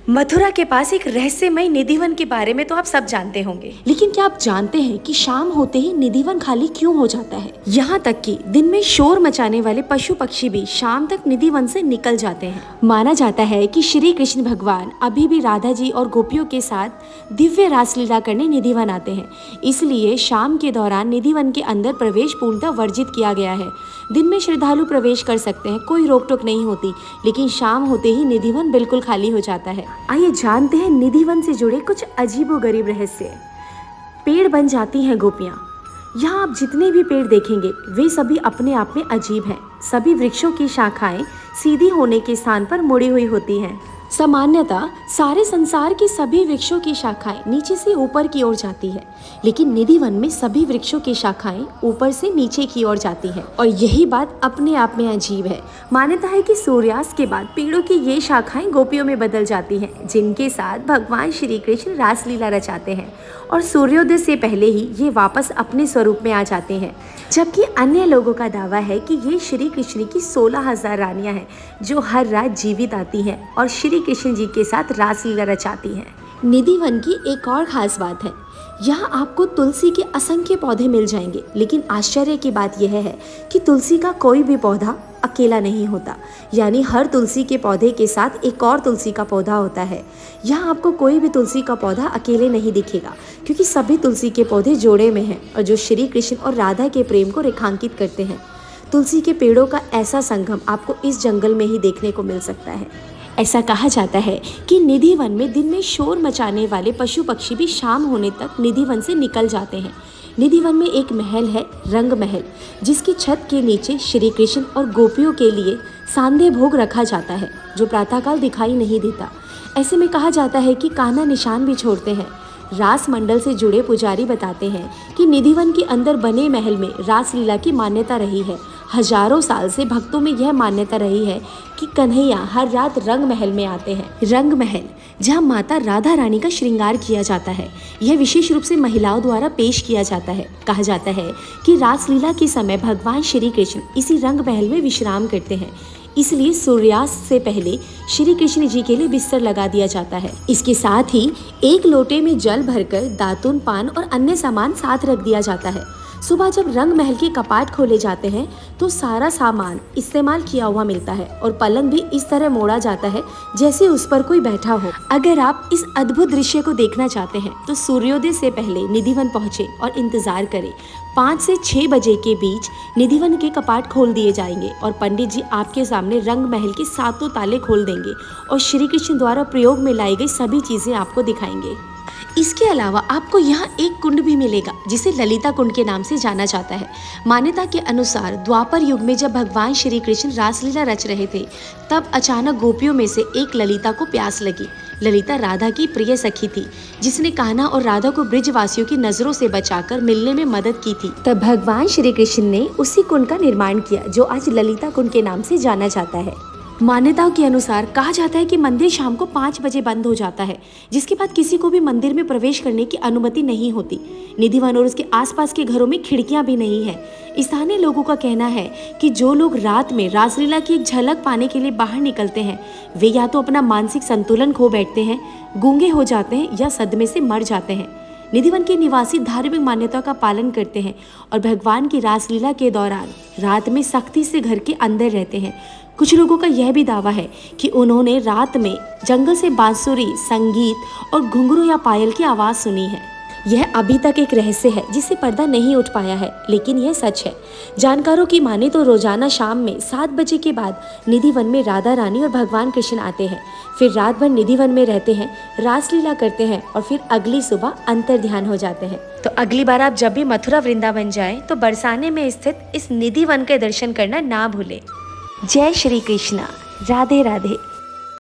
मथुरा के पास एक रहस्यमय निधिवन के बारे में तो आप सब जानते होंगे, लेकिन क्या आप जानते हैं कि शाम होते ही निधिवन खाली क्यों हो जाता है? यहाँ तक कि दिन में शोर मचाने वाले पशु पक्षी भी शाम तक निधिवन से निकल जाते हैं। माना जाता है कि श्री कृष्ण भगवान अभी भी राधा जी और गोपियों के साथ दिव्य रासलीला करने निधिवन आते हैं, इसलिए शाम के दौरान निधिवन के अंदर प्रवेश पूर्णतः वर्जित किया गया है। दिन में श्रद्धालु प्रवेश कर सकते हैं, कोई रोक टोक नहीं होती, लेकिन शाम होते ही निधिवन बिल्कुल खाली हो जाता है। आइए जानते हैं निधिवन से जुड़े कुछ अजीबोगरीब रहस्य। पेड़ बन जाती हैं गोपियाँ। यहाँ आप जितने भी पेड़ देखेंगे वे सभी अपने आप में अजीब हैं। सभी वृक्षों की शाखाएं सीधी होने के स्थान पर मुड़ी हुई होती हैं। सामान्यतः सारे संसार के सभी वृक्षों की शाखाएं नीचे से ऊपर की ओर जाती है, लेकिन निधिवन में सभी वृक्षों की शाखाएं ऊपर से नीचे की ओर जाती है, और यही बात अपने आप में अजीब है। मान्यता है कि सूर्यास्त के बाद पेड़ों की ये शाखाएं गोपियों में बदल जाती हैं, जिनके साथ भगवान श्री कृष्ण रासलीला रचाते हैं, और सूर्योदय से पहले ही ये वापस अपने स्वरूप में आ जाते हैं। जबकि अन्य लोगों का दावा है कि ये श्री कृष्ण की 16,000 रानियां हैं जो हर रात जीवित आती हैं और श्री कृष्ण जी के साथ रासलीला रचाती हैं। निधिवन की एक और खास बात है, यहाँ आपको तुलसी के असंख्य पौधे मिल जाएंगे, लेकिन आश्चर्य की बात यह है कि तुलसी का कोई भी पौधा अकेला नहीं होता, यानी हर तुलसी के पौधे के साथ एक और तुलसी का पौधा होता है। यहाँ आपको कोई भी तुलसी का पौधा अकेले नहीं दिखेगा, क्योंकि सभी तुलसी के पौधे जोड़े में हैं और जो श्री कृष्ण और राधा के प्रेम को रेखांकित करते हैं। तुलसी के पेड़ों का ऐसा संगम आपको इस जंगल में ही देखने को मिल सकता है। ऐसा कहा जाता है कि निधिवन में दिन में शोर मचाने वाले पशु पक्षी भी शाम होने तक निधिवन से निकल जाते हैं। निधिवन में एक महल है, रंग महल, जिसकी छत के नीचे श्री कृष्ण और गोपियों के लिए सांध्य भोग रखा जाता है, जो प्रातःकाल दिखाई नहीं देता। ऐसे में कहा जाता है कि कान्हा निशान भी छोड़ते हैं। रास मंडल से जुड़े पुजारी बताते हैं कि निधिवन के अंदर बने महल में रासलीला की मान्यता रही है। हजारों साल से भक्तों में यह मान्यता रही है कि कन्हैया हर रात रंग महल में आते हैं। रंग महल, जहां माता राधा रानी का श्रृंगार किया जाता है, यह विशेष रूप से महिलाओं द्वारा पेश किया जाता है। कहा जाता है कि रासलीला के समय भगवान श्री कृष्ण इसी रंग महल में विश्राम करते हैं, इसलिए सूर्यास्त से पहले श्री कृष्ण जी के लिए बिस्तर लगा दिया जाता है। इसके साथ ही एक लोटे में जल भरकर दातुन, पान और अन्य सामान साथ रख दिया जाता है। सुबह जब रंग महल के कपाट खोले जाते हैं तो सारा सामान इस्तेमाल किया हुआ मिलता है और पलंग भी इस तरह मोड़ा जाता है जैसे उस पर कोई बैठा हो। अगर आप इस अद्भुत दृश्य को देखना चाहते हैं तो सूर्योदय से पहले निधिवन पहुंचे और इंतजार करें। 5 से 6 बजे के बीच निधिवन के कपाट खोल दिए जाएंगे और पंडित जी आपके सामने रंग महल के 7 ताले खोल देंगे और श्री कृष्ण द्वारा प्रयोग में लाई गई सभी चीजें आपको दिखाएंगे। इसके अलावा आपको यहाँ एक कुंड भी मिलेगा जिसे ललिता कुंड के नाम से जाना जाता है। मान्यता के अनुसार द्वापर युग में जब भगवान श्री कृष्ण रासलीला रच रहे थे, तब अचानक गोपियों में से एक ललिता को प्यास लगी। ललिता राधा की प्रिय सखी थी, जिसने कान्हा और राधा को ब्रिजवासियों की नजरों से बचाकर मिलने में मदद की थी। तब भगवान श्री कृष्ण ने उसी कुंड का निर्माण किया जो आज ललिता कुंड के नाम से जाना जाता है। मान्यताओं के अनुसार कहा जाता है कि मंदिर शाम को 5 बजे बंद हो जाता है, जिसके बाद किसी को भी मंदिर में प्रवेश करने की अनुमति नहीं होती। निधिवन और उसके आसपास के घरों में खिड़कियां भी नहीं है। स्थानीय लोगों का कहना है कि जो लोग रात में रासलीला की एक झलक पाने के लिए बाहर निकलते हैं, वे या तो अपना मानसिक संतुलन खो बैठते हैं, गूंगे हो जाते हैं या सदमे से मर जाते हैं। निधिवन के निवासी धार्मिक मान्यताओं का पालन करते हैं और भगवान की रासलीला के दौरान रात में सख्ती से घर के अंदर रहते हैं। कुछ लोगों का यह भी दावा है कि उन्होंने रात में जंगल से बांसुरी, संगीत और घुंघरू या पायल की आवाज़ सुनी है। यह अभी तक एक रहस्य है जिससे पर्दा नहीं उठ पाया है, लेकिन यह सच है। जानकारों की माने तो रोजाना शाम में 7 बजे के बाद निधिवन में राधा रानी और भगवान कृष्ण आते हैं, फिर रात भर निधिवन में रहते हैं, रासलीला करते हैं और फिर अगली सुबह अंतर ध्यान हो जाते हैं। तो अगली बार आप जब भी मथुरा वृंदावन जाएं तो बरसाने में स्थित इस निधिवन के दर्शन करना ना भूलें। जय श्री कृष्णा, राधे राधे।